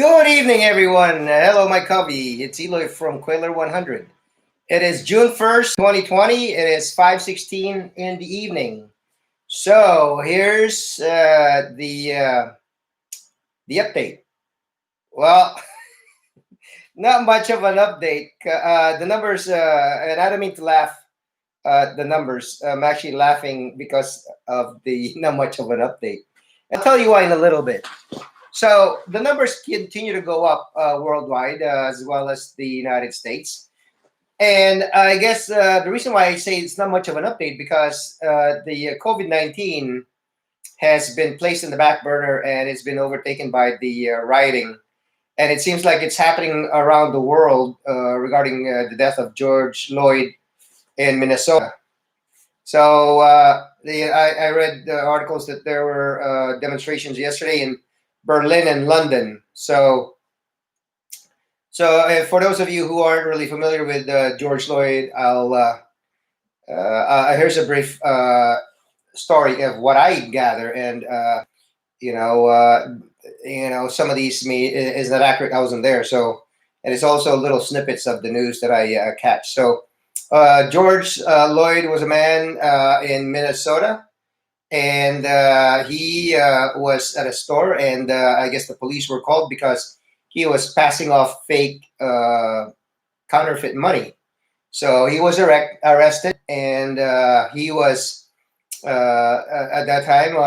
Good evening, everyone. Hello, my cubby. It's Eloy from Quailer 100. It is June 1st, 2020. It is 5:16 in the evening. So here's the update. Well, not much of an update. The numbers, and I don't mean to laugh at the numbers. I'm actually laughing because of the not much of an update. I'll tell you why in a little bit. So the numbers continue to go up worldwide as well as the United States. And I guess the reason why I say it's not much of an update because the COVID-19 has been placed in the back burner and it's been overtaken by the rioting. And it seems like it's happening around the world regarding the death of George Floyd in Minnesota. So I read articles that there were demonstrations yesterday in Berlin and London. So for those of you who aren't really familiar with George Floyd, here's a brief story of what I gather, and you know, uh, some of these me is not accurate. I wasn't there, so and it's also little snippets of the news that I catch. So George Lloyd was a man in Minnesota, and he was at a store, and I guess the police were called because he was passing off fake counterfeit money. So he was arrested, and he was at that time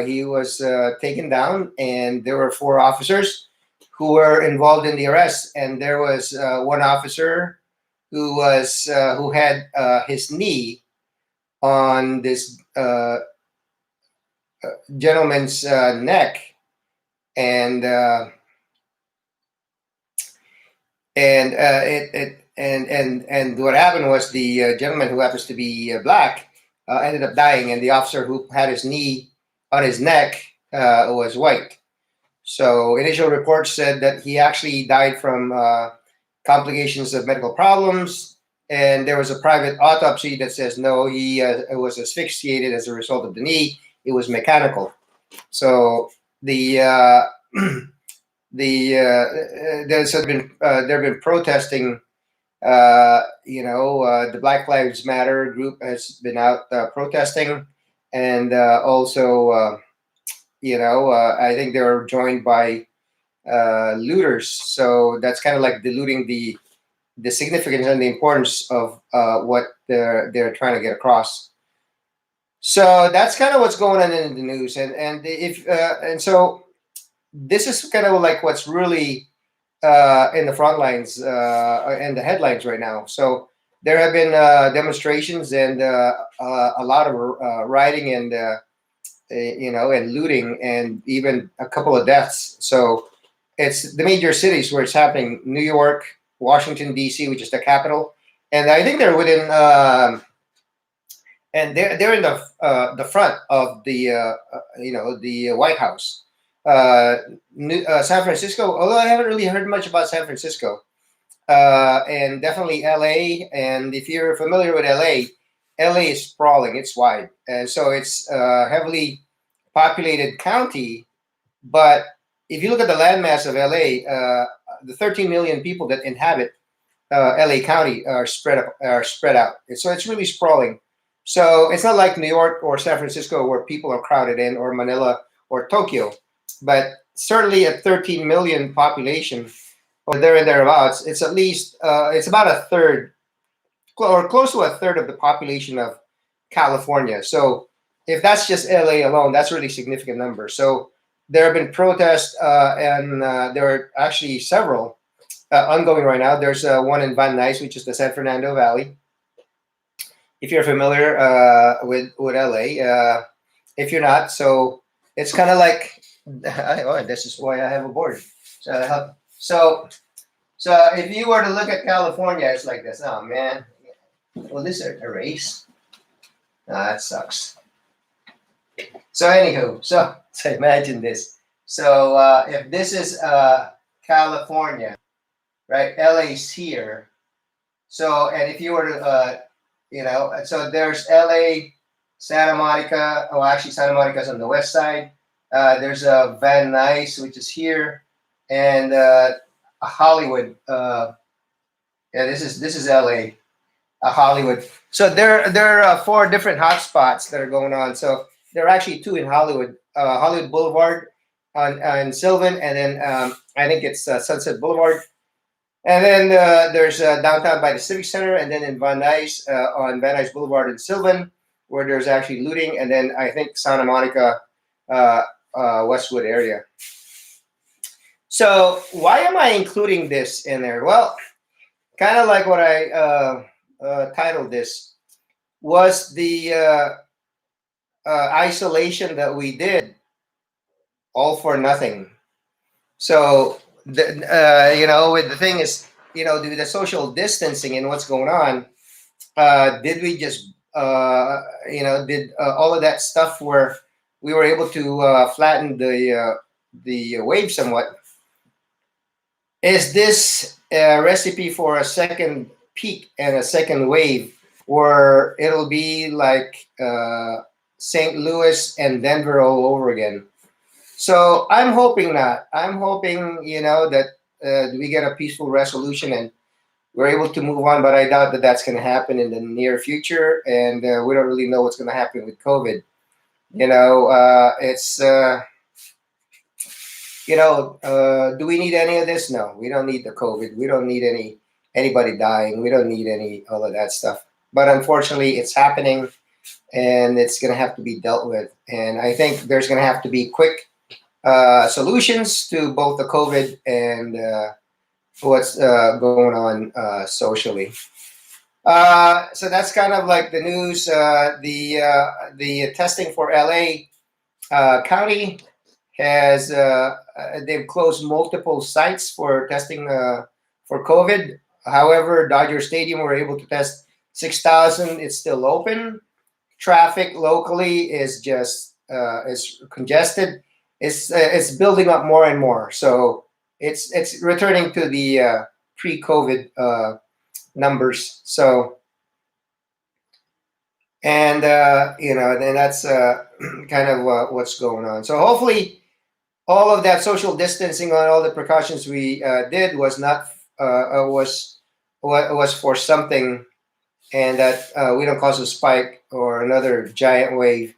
he was taken down, and there were four officers who were involved in the arrest, and there was one officer who had his knee on this gentleman's neck, and and what happened was the gentleman who happens to be black ended up dying, and the officer who had his knee on his neck was white. So initial reports said that he actually died from complications of medical problems, and there was a private autopsy that says no, he was asphyxiated as a result of the knee. It was mechanical. So the there have been protesting. The Black Lives Matter group has been out protesting, and also I think they were joined by looters. So that's kind of like diluting the significance and the importance of what they're trying to get across. So that's kind of what's going on in the news, and so this is kind of like what's really in the front lines and the headlines right now. So there have been demonstrations and a lot of rioting and and looting, and even a couple of deaths. So it's the major cities where it's happening: New York, Washington D.C., which is the capital, and I think they're within. And they're in the front of the White House. San Francisco, although I haven't really heard much about San Francisco, and definitely LA. And if you're familiar with LA is sprawling, it's wide, and so it's a heavily populated county. But if you look at the landmass of LA, the 13 million people that inhabit LA County are spread out. So it's really sprawling. So it's not like New York or San Francisco where people are crowded in, or Manila or Tokyo, but certainly a 13 million population or there and thereabouts. It's at least it's about a third or close to a third of the population of California. So if that's just LA alone, that's a really significant number. So there have been protests, and there are actually several ongoing right now. There's one in Van Nuys, which is the San Fernando Valley. If you're familiar with LA, if you're not, so it's kind of like, this is why I have a board. So if you were to look at California, it's like this. Oh man, will this erase? That sucks. So anywho, so imagine this. So if this is California, right? LA's here. So and if you were to so there's LA, Santa Monica. Oh, actually, Santa Monica's on the west side. There's Van Nuys, which is here, and Hollywood. Yeah, this is LA, Hollywood. So there are four different hotspots that are going on. So there are actually two in Hollywood, Hollywood Boulevard on Sylvan, and then I think it's Sunset Boulevard. And then there's downtown by the Civic Center, and then in Van Nuys on Van Nuys Boulevard in Sylvan, where there's actually looting, and then I think Santa Monica, uh, Westwood area. So why am I including this in there? Well, kind of like what I titled this was the isolation that we did all for nothing. So with the thing is, the social distancing and what's going on, did we just did all of that stuff where we were able to flatten the wave somewhat? Is this a recipe for a second peak and a second wave, where it'll be like St. Louis and Denver all over again? So I'm hoping not. I'm hoping that we get a peaceful resolution and we're able to move on. But I doubt that that's going to happen in the near future, and we don't really know what's going to happen with COVID. It's do we need any of this? No, we don't need the COVID. We don't need anybody dying. We don't need any all of that stuff. But unfortunately, it's happening, and it's going to have to be dealt with. And I think there's going to have to be quick solutions to both the COVID and what's going on socially. So that's kind of like the news. The testing for LA County has they've closed multiple sites for testing for COVID. However, Dodger Stadium were able to test 6,000. It's still open. Traffic locally is just is congested. It's building up more and more. So it's returning to the pre-COVID numbers. So and then that's kind of what's going on. So hopefully all of that social distancing on all the precautions we did was not was for something, and that we don't cause a spike or another giant wave.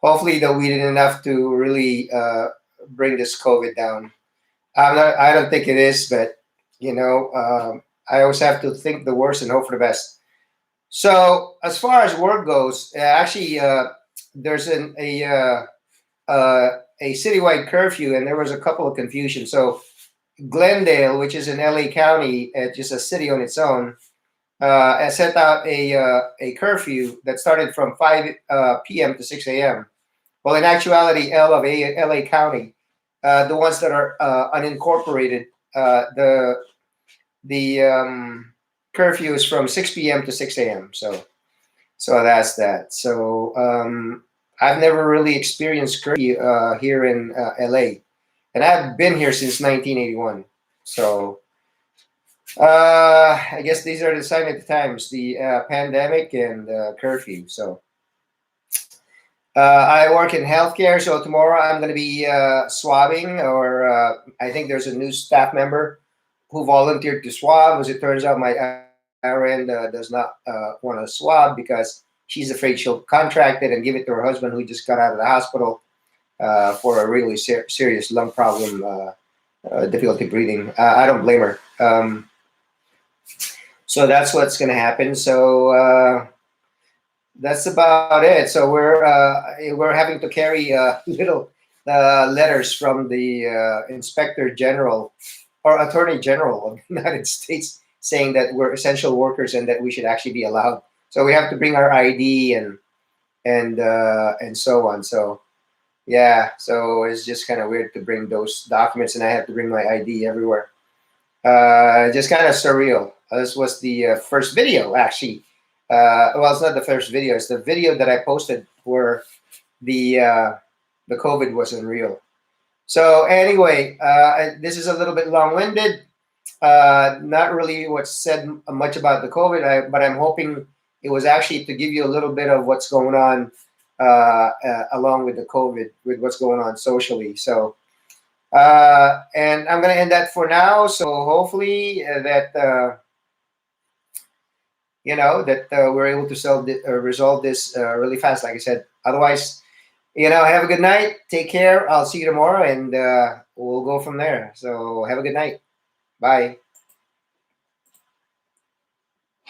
Hopefully that we did enough to really bring this COVID down. I don't think it is, but I always have to think the worst and hope for the best. So as far as work goes, actually, there's a citywide curfew, and there was a couple of confusion. So Glendale, which is in LA County, just a city on its own, has set out a curfew that started from 5 p.m. to 6 a.m. Well, in actuality, LA County, the ones that are unincorporated, the curfew is from 6 p.m. to 6 a.m. So that's that. So I've never really experienced curfew here in LA, and I've been here since 1981. So I guess these are the sign of the times: the pandemic and curfew. So I work in healthcare, so tomorrow I'm going to be swabbing, or I think there's a new staff member who volunteered to swab. As it turns out, my RN does not want to swab because she's afraid she'll contract it and give it to her husband, who just got out of the hospital for a really serious lung problem, difficulty breathing. I don't blame her. So that's what's going to happen. So that's about it. So we're having to carry little letters from the Inspector General or Attorney General of the United States saying that we're essential workers and that we should actually be allowed. So we have to bring our ID and so on. So yeah, so it's just kind of weird to bring those documents, and I have to bring my ID everywhere. Just kind of surreal. This was the first video, actually. Well, it's not the first video. It's the video that I posted where the COVID wasn't real. So anyway, this is a little bit long-winded. Not really what's said much about the COVID, but I'm hoping it was actually to give you a little bit of what's going on along with the COVID, with what's going on socially. So And I'm gonna end that for now. So hopefully that we're able to resolve this really fast. Like I said. Otherwise, have a good night. Take care. I'll see you tomorrow, and we'll go from there. So have a good night. Bye.